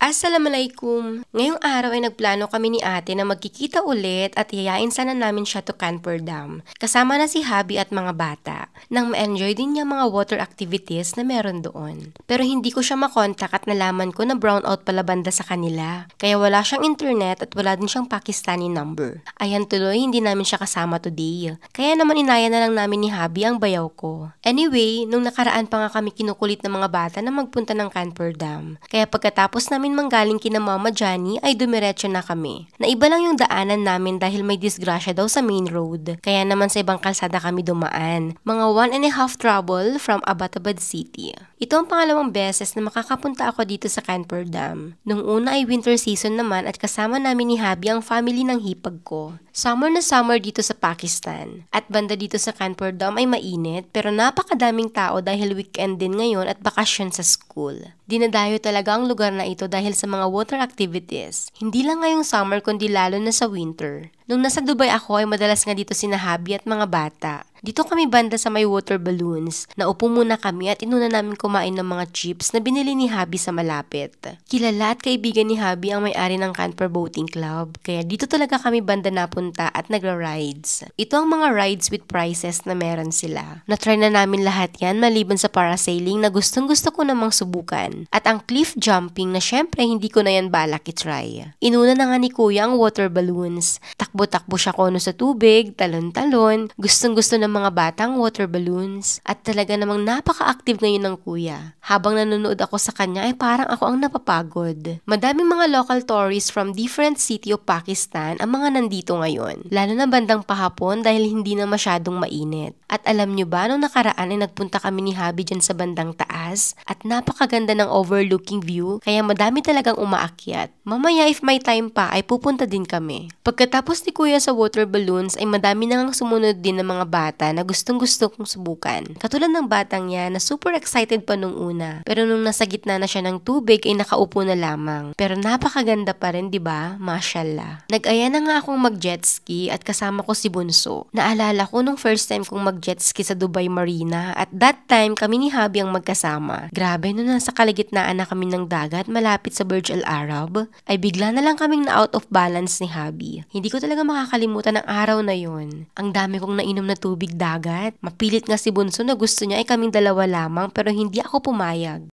Assalamualaikum! Ngayong araw ay nagplano kami ni ate na magkikita ulit at yayain sana namin siya to Canper Dam. Kasama na si Habi at mga bata, nang ma-enjoy din niya mga water activities na meron doon. Pero hindi ko siya makontak at nalaman ko na brownout pala banda sa kanila. Kaya wala siyang internet at wala din siyang Pakistani number. Ayan tuloy, hindi namin siya kasama today. Kaya naman inaya na lang namin ni Habi ang bayaw ko. Anyway, nung nakaraan pa nga kami kinukulit ng mga bata na magpunta ng Canper Dam. Kaya pagkatapos namin manggaling kina Mama Johnny ay dumiretso na kami. Naiba lang yung daanan namin dahil may disgrasya daw sa main road. Kaya naman sa ibang kalsada kami dumaan. Mga 1.5 travel from Abbottabad City. Ito ang pangalawang beses na makakapunta ako dito sa Canper Dam. Nung una ay winter season naman at kasama namin ni Habi ang family ng hipag ko. Summer na summer dito sa Pakistan. At banda dito sa Canper Dam ay mainit pero napakadaming tao dahil weekend din ngayon at bakasyon sa school. Dinadayo talaga ang lugar na ito dahil sa mga water activities. Hindi lang ngayong summer kundi lalo na sa winter. Nung nasa Dubai ako ay madalas nga dito sina Habi at mga bata. Dito kami banda sa may water balloons. Naupo muna kami at inuna namin kumain ng mga chips na binili ni Habi sa malapit. Kilala at kaibigan ni Habi ang may-ari ng Canper Boating Club. Kaya dito talaga kami banda napunta at nagra-rides. Ito ang mga rides with prices na meron sila. Na-try na namin lahat yan maliban sa parasailing na gustong gusto ko namang subukan. At ang cliff jumping na syempre hindi ko na yan balak i-try. Inuna na nga ni Kuya ang water balloons. Takbo-takbo siya kono sa tubig, talon-talon. Gustong-gusto ng mga batang water balloons. At talaga namang napaka-active ngayon ng Kuya. Habang nanonood ako sa kanya ay parang ako ang napapagod. Madaming mga local tourists from different city of Pakistan ang mga nandito ngayon. Lalo na bandang pahapon dahil hindi na masyadong mainit. At alam nyo ba, nung nakaraan ay nagpunta kami ni Habi dyan sa bandang taas at napakaganda ng overlooking view kaya madami talagang umaakyat. Mamaya if may time pa ay pupunta din kami. Pagkatapos ni Kuya sa water balloons ay madami nang sumunod din ng mga bata na gustong-gusto kong subukan. Katulad ng batang yan na super excited pa nung una. Pero nung nasa gitna na siya ng tubig ay nakaupo na lamang. Pero napakaganda pa rin, 'di ba? Mashallah. Nag-aya na nga akong mag-jet ski at kasama ko si Bunso. Naalala ko nung first time kong mag-jet ski sa Dubai Marina at that time kami ni Habi ang magkasama. Grabe, nung nasa kalagitnaan na kami ng dagat malapit sa Burj Al Arab ay bigla na lang kaming na out of balance ni Habi. Hindi ko talaga makakalimutan ang araw na yon. Ang dami kong nainom na tubig dagat. Mapilit nga si Bunso na gusto niya ay kaming dalawa lamang pero hindi ako pumayag.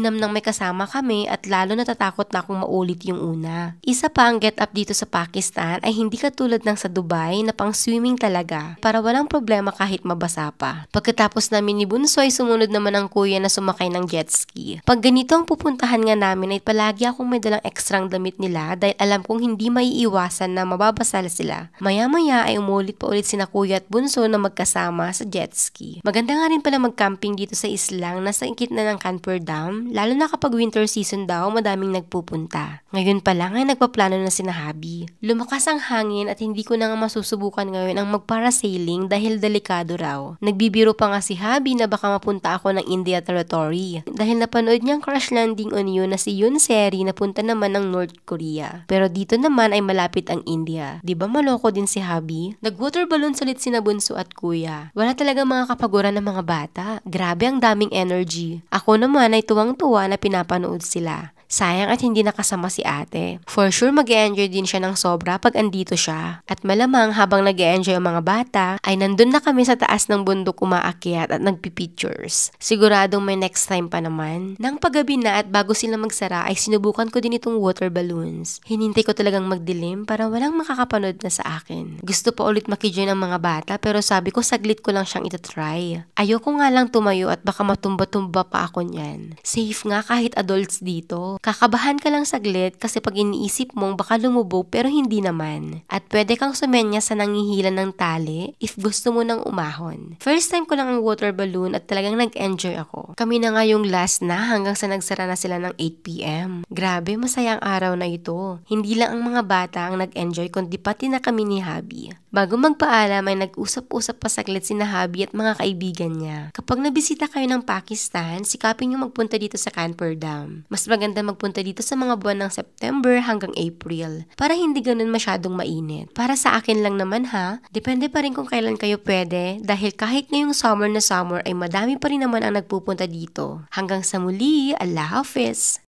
Mainam nang may kasama kami at lalo natatakot na akong maulit yung una. Isa pa ang get up dito sa Pakistan ay hindi katulad ng sa Dubai na pang swimming talaga para walang problema kahit mabasa pa. Pagkatapos namin ni Bunso ay sumunod naman ang Kuya na sumakay ng jet ski. Pag ganito ang pupuntahan nga namin ay palagi akong may dalang ekstrang damit nila dahil alam kong hindi maiiwasan na mababasal sila. Maya-maya ay umulit pa ulit sina Kuya at Bunso na magkasama sa jet ski. Maganda nga rin pala mag-camping dito sa islang nasa gitna ng Canper Dam. Lalo na kapag winter season daw, madaming nagpupunta. Ngayon pa lang ay nagpaplano na sina Habi. Lumakas ang hangin at hindi ko na nga masusubukan ngayon ang magparasailing dahil delikado raw. Nagbibiro pa nga si Habi na baka mapunta ako ng India territory. Dahil napanood niyang crash landing on you na si Yoon Seri na punta naman ng North Korea. Pero dito naman ay malapit ang India. Di ba maloko din si Habi? Nag-water balloon ulit sina Bunso at Kuya. Wala talaga mga kapaguran ng mga bata. Grabe ang daming energy. Ako naman ay tuwang-tuwa na pinapanood sila. Sayang at hindi nakasama si ate. For sure mag-e-enjoy din siya ng sobra pag andito siya. At malamang habang nag-e-enjoy ang mga bata, ay nandun na kami sa taas ng bundok umaakyat at nagpipictures. Siguradong may next time pa naman. Nang paggabi na at bago sila magsara ay sinubukan ko din itong water balloons. Hinintay ko talagang magdilim para walang makakapanood na sa akin. Gusto pa ulit makijoin ang mga bata pero sabi ko saglit ko lang siyang itatry. Ayoko nga lang tumayo at baka matumba-tumba pa ako niyan. Safe nga kahit adults dito. Kakabahan ka lang saglit kasi pag iniisip mong baka lumubog pero hindi naman. At pwede kang sumenya sa nangihilan ng tali if gusto mo nang umahon. First time ko lang ang water balloon at talagang nag-enjoy ako. Kami na nga yung last na hanggang sa nagsara na sila ng 8 PM. Grabe, masayang araw na ito. Hindi lang ang mga bata ang nag-enjoy kundi pati na kami ni Habi. Bago magpaalam ay nag-usap-usap pa saglit si Habi at mga kaibigan niya. Kapag nabisita kayo ng Pakistan, sikapin niyo magpunta dito sa Kanpur Dam. Mas maganda magpunta dito sa mga buwan ng September hanggang April para hindi ganun masyadong mainit. Para sa akin lang naman ha, depende pa rin kung kailan kayo pwede dahil kahit ngayong summer na summer ay madami pa rin naman ang nagpupunta dito. Hanggang sa muli, Allah Hafiz!